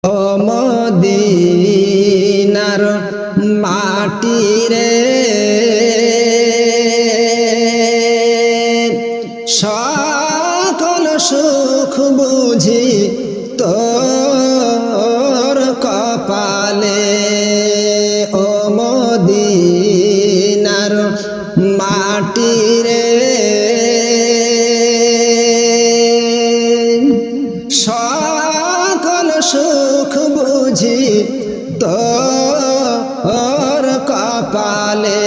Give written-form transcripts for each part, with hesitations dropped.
ও মদিনার মাটি রে সকল সুখ বুঝি তোর কপালে ও মদিনার মাটি রে সকল সুখ বুঝি তোর কপালে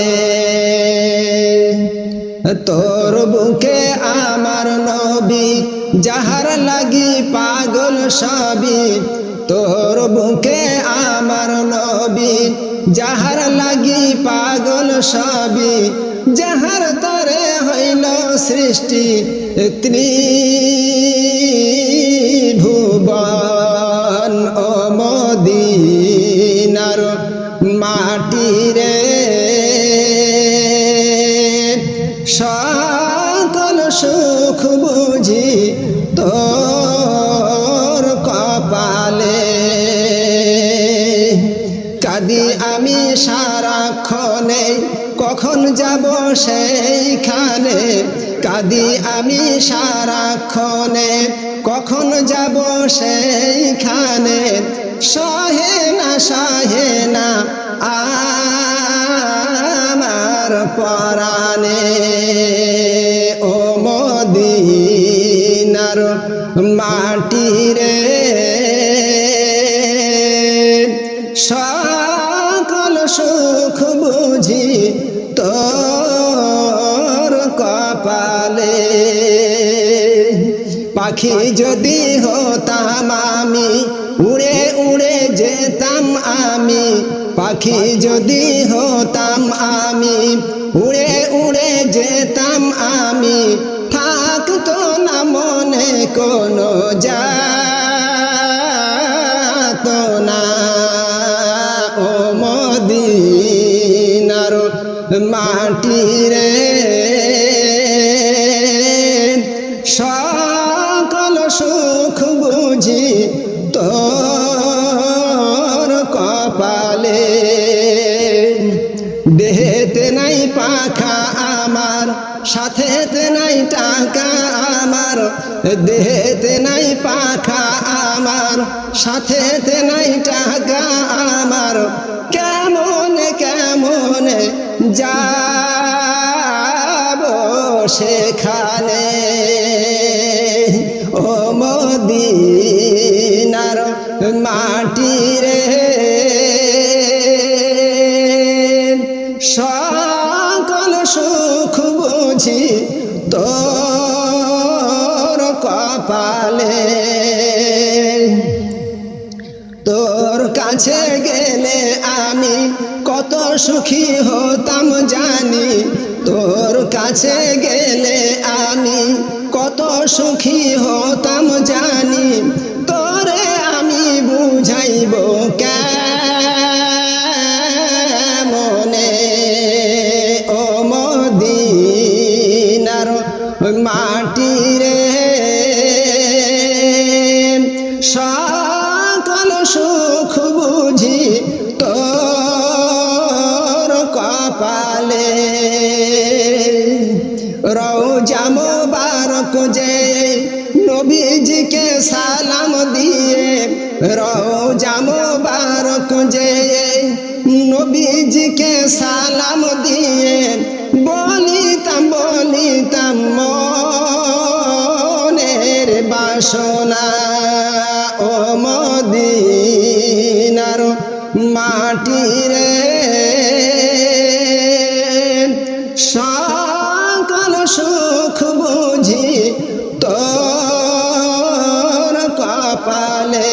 তোর বুকে আমার নবী যাহার লাগি পাগল সবই তোর বুকে আমার নবী যাহার লাগি পাগল সবই যাহার তরে হইল সৃষ্টি ত্রিভুবন ও মদিনার মাটি রে সকল সুখ বুঝি তোর কপালে কাঁদি আমি সারাক্ষণে কখন যাব সেইখানে কাঁদি আমি সারাক্ষণে কখন যাব সেইখানে সহে না আমার পরাণে ও মদিনার মাটি রে সকল সুখ বুঝি তোর কপালে পাখি যদি হতাম আমি উড়ে উড়ে যেতাম আমি পাখি যদি হতাম আমি উড়ে উড়ে যেতাম আমি থাকতো না মনে কোনো যাতনা ও মদিনার মাটি রে সকল সুখ বুঝি তোর কপালে দেহেতে নাই পাখা আমার সাথেতে নাই টাকা আমার দেহেতে নাই পাখা আমার সাথেতে নাই টাকা আমার কেমনে কেমনে যাব সেখানে ও মদিনার মাটি রে সকল সুখ বুঝি তোর কপালে তোর কাছে গেলে আমি কত সুখী হতাম জানি তোর কাছে গেলে আমি কত সুখী হতাম জানি তোরে আমি বুঝাইব কেমনে ও মদিনার মাটি রে সকল সুখ বুঝি তোর কপালে রওজা মোবারক যে নবীজিকে সালাম দিয়ে রওজা মোবারক যে নবীজিকে সালাম দিয়ে বলিতাম মনের বাসনা ও মদিনার মাটি রে সকল সুখ বুঝি তোর কপালে